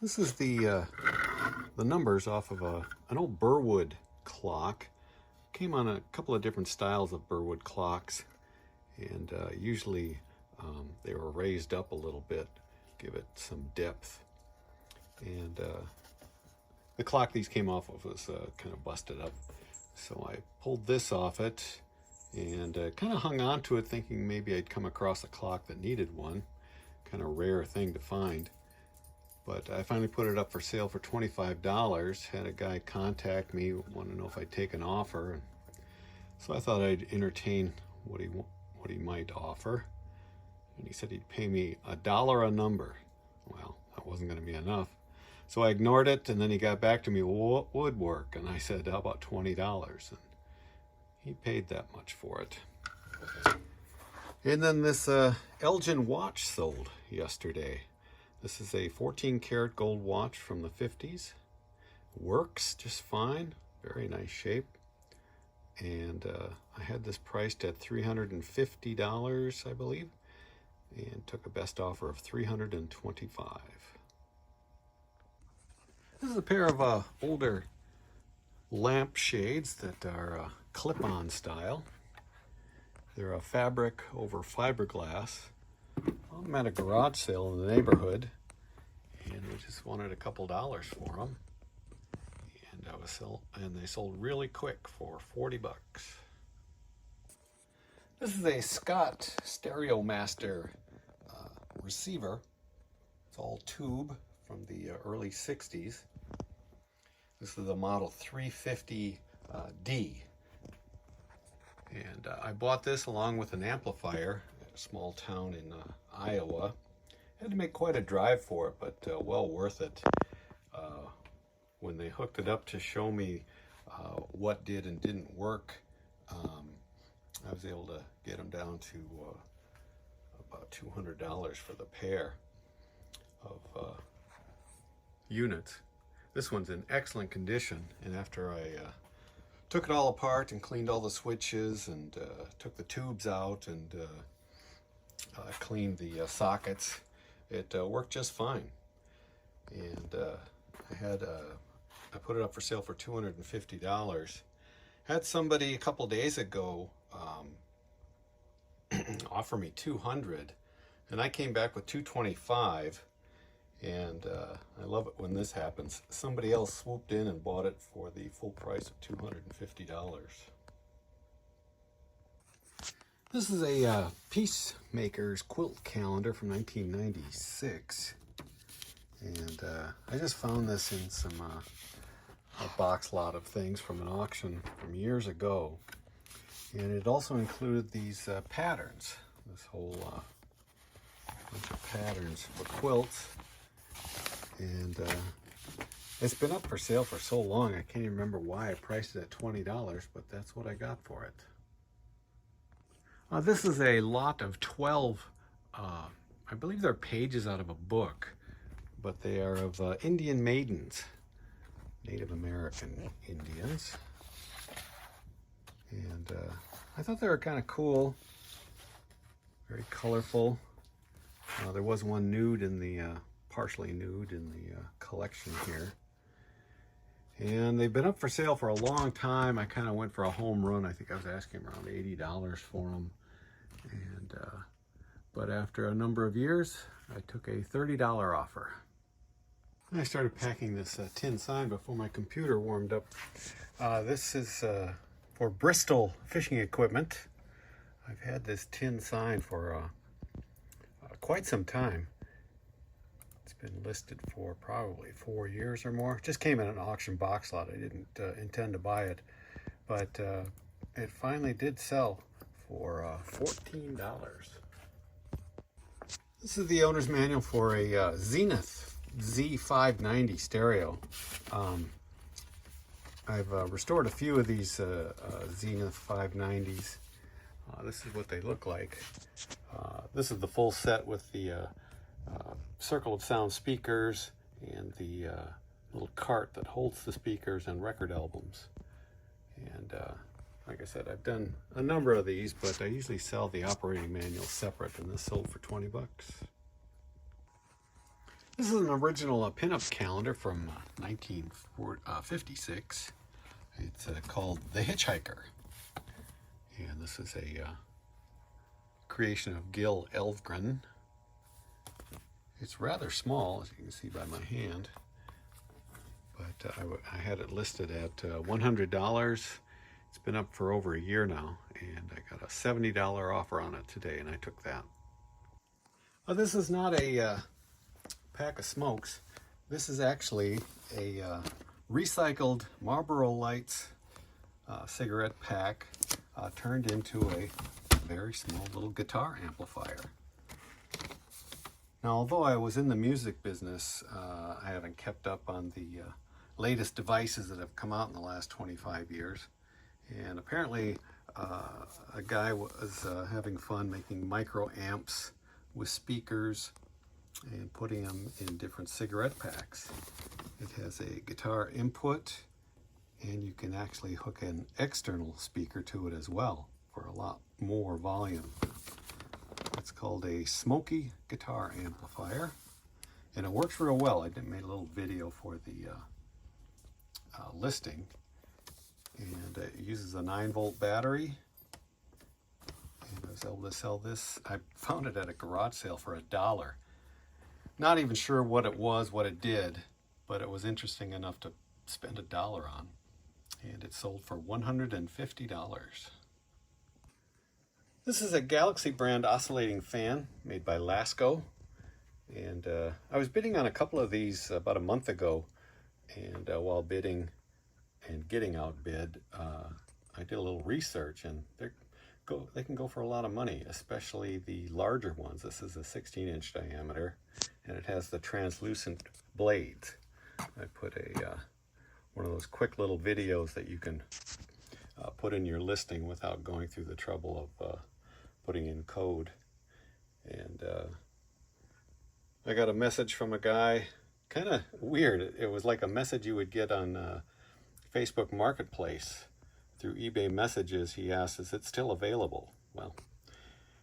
This is the numbers off of an old Burwood clock. Came on a couple of different styles of Burwood clocks, and usually they were raised up a little bit, give it some depth. And the clock these came off of was kind of busted up, so I pulled this off it and kind of hung on to it, thinking maybe I'd come across a clock that needed one. Kind of rare thing to find. But I finally put it up for sale for $25. Had a guy contact me, want to know if I'd take an offer. So I thought I'd entertain what he might offer. And he said he'd pay me $1 a number. Well, that wasn't going to be enough. So I ignored it, and then he got back to me, well, what would work? And I said, how about $20? And he paid that much for it. And then this Elgin watch sold yesterday. This is a 14 karat gold watch from the 50s. Works just fine, very nice shape. And I had this priced at $350, I believe, and took a best offer of $325. This is a pair of older lamp shades that are clip-on style. They're a fabric over fiberglass. I'm at a garage sale in the neighborhood, and we just wanted a couple dollars for them. And they sold really quick for 40 bucks. This is a Scott Stereo Master receiver. It's all tube from the early 60s. This is the model 350D. And I bought this along with an amplifier at a small town in Iowa. Had to make quite a drive for it, but well worth it. When they hooked it up to show me what did and didn't work, I was able to get them down to about $200 for the pair of units. This one's in excellent condition, and after I took it all apart and cleaned all the switches and took the tubes out and cleaned the sockets, it worked just fine. And I put it up for sale for $250. Had somebody a couple days ago offer me $200, and I came back with $225. And I love it when this happens. Somebody else swooped in and bought it for the full price of $250. This is a Peacemaker's quilt calendar from 1996. And I just found this in a box lot of things from an auction from years ago. And it also included these patterns, this whole bunch of patterns for quilts. And it's been up for sale for so long, I can't even remember why I priced it at $20, but that's what I got for it. This is a lot of 12, I believe they're pages out of a book, but they are of Indian maidens, Native American Indians. And I thought they were kind of cool, very colorful. There was one nude in the partially nude in the collection here. And they've been up for sale for a long time. I kind of went for a home run. I think I was asking around $80 for them. And but after a number of years, I took a $30 offer. I started packing this tin sign before my computer warmed up. This is for Bristol fishing equipment. I've had this tin sign for quite some time. It's been listed for probably 4 years or more. It just came in an auction box lot. I didn't intend to buy it, but it finally did sell for $14. This is the owner's manual for a Zenith Z590 stereo. I've restored a few of these Zenith 590s. This is what they look like. This is the full set with the circle of sound speakers and the little cart that holds the speakers and record albums. And like I said, I've done a number of these, but I usually sell the operating manual separate, and this sold for 20 bucks. This is an original pinup calendar from 1956. It's called The Hitchhiker. And this is a creation of Gil Elvgren. It's rather small, as you can see by my hand. But I had it listed at $100. It's been up for over a year now, and I got a $70 offer on it today, and I took that. This is not a pack of smokes. This is actually a recycled Marlboro Lights cigarette pack turned into a very small little guitar amplifier. Now, although I was in the music business, I haven't kept up on the latest devices that have come out in the last 25 years. And apparently a guy was having fun making micro amps with speakers and putting them in different cigarette packs. It has a guitar input, and you can actually hook an external speaker to it as well for a lot more volume. It's called a Smoky Guitar Amplifier, and it works real well. I made a little video for the listing, and it uses a 9-volt battery. And I was able to sell this. I found it at a garage sale for $1. Not even sure what it was, what it did, but it was interesting enough to spend $1 on. And it sold for $150. This is a Galaxy brand oscillating fan made by Lasco. And I was bidding on a couple of these about a month ago. And while bidding and getting outbid, I did a little research, and they can go for a lot of money, especially the larger ones. This is a 16-inch diameter, and it has the translucent blades. I put one of those quick little videos that you can put in your listing without going through the trouble of putting in code. And I got a message from a guy, kind of weird. It was like a message you would get on Facebook Marketplace through eBay messages. He asked, is it still available? Well,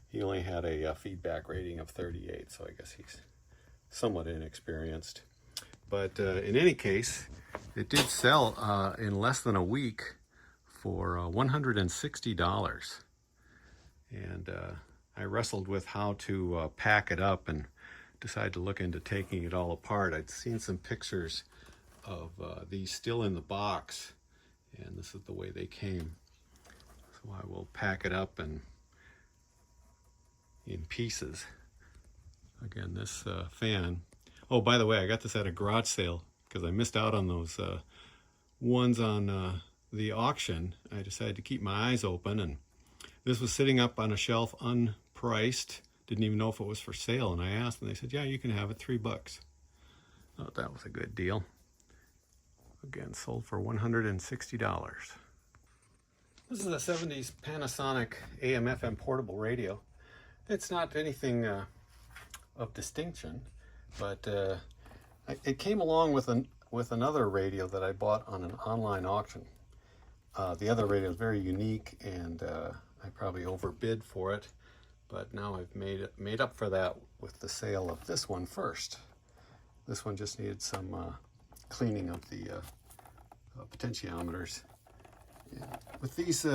he only had a feedback rating of 38, so I guess he's somewhat inexperienced. But in any case, it did sell in less than a week for $160. And I wrestled with how to pack it up and decided to look into taking it all apart. I'd seen some pictures of these still in the box, and this is the way they came. So I will pack it up and in pieces. Again, this fan. Oh, by the way, I got this at a garage sale because I missed out on those ones on the auction. I decided to keep my eyes open, and this was sitting up on a shelf unpriced. Didn't even know if it was for sale, and I asked, and they said, yeah, you can have it, $3. Thought that was a good deal. Again, sold for $160. This is a 70s Panasonic AM/FM portable radio. It's not anything of distinction, but it came along with another radio that I bought on an online auction. The other radio is very unique, and I probably overbid for it, but now I've made up for that with the sale of this one first. This one just needed some cleaning of the potentiometers. Yeah. With these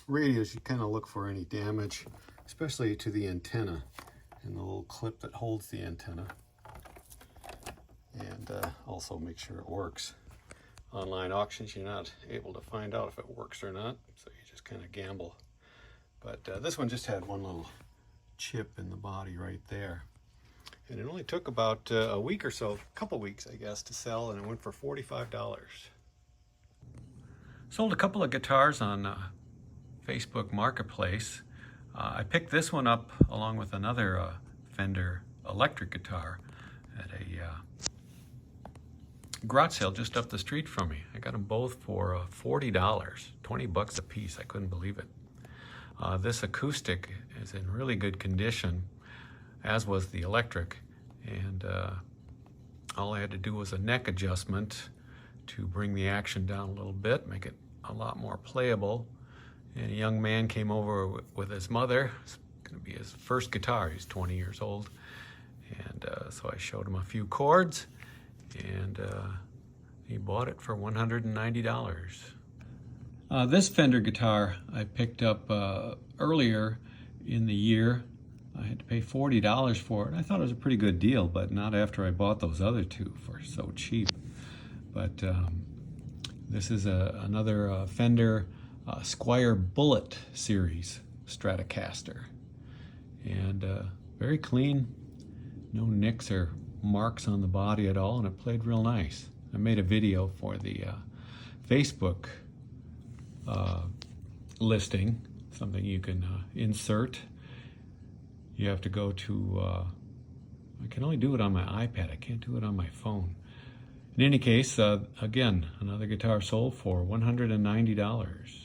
radios, you kind of look for any damage, especially to the antenna and the little clip that holds the antenna, and also make sure it works. Online auctions, you're not able to find out if it works or not, so you just kind of gamble. But this one just had one little chip in the body right there. And it only took about a week or so, a couple weeks, I guess, to sell, and it went for $45. Sold a couple of guitars on Facebook Marketplace. I picked this one up along with another Fender electric guitar at a garage sale just up the street from me. I got them both for $40, $20 a piece. I couldn't believe it. This acoustic is in really good condition, as was the electric, and all I had to do was a neck adjustment to bring the action down a little bit, make it a lot more playable. And a young man came over with his mother. It's going to be his first guitar. He's 20 years old, and And so I showed him a few chords, and he bought it for $190. This Fender guitar I picked up earlier in the year. I had to pay $40 for it. I thought it was a pretty good deal, but not after I bought those other two for so cheap. But this is another Fender Squire Bullet series Stratocaster. And very clean, no nicks or marks on the body at all, and it played real nice. I made a video for the Facebook listing, something you can insert. You have to go to, I can only do it on my iPad, I can't do it on my phone. In any case, again, another guitar sold for $190.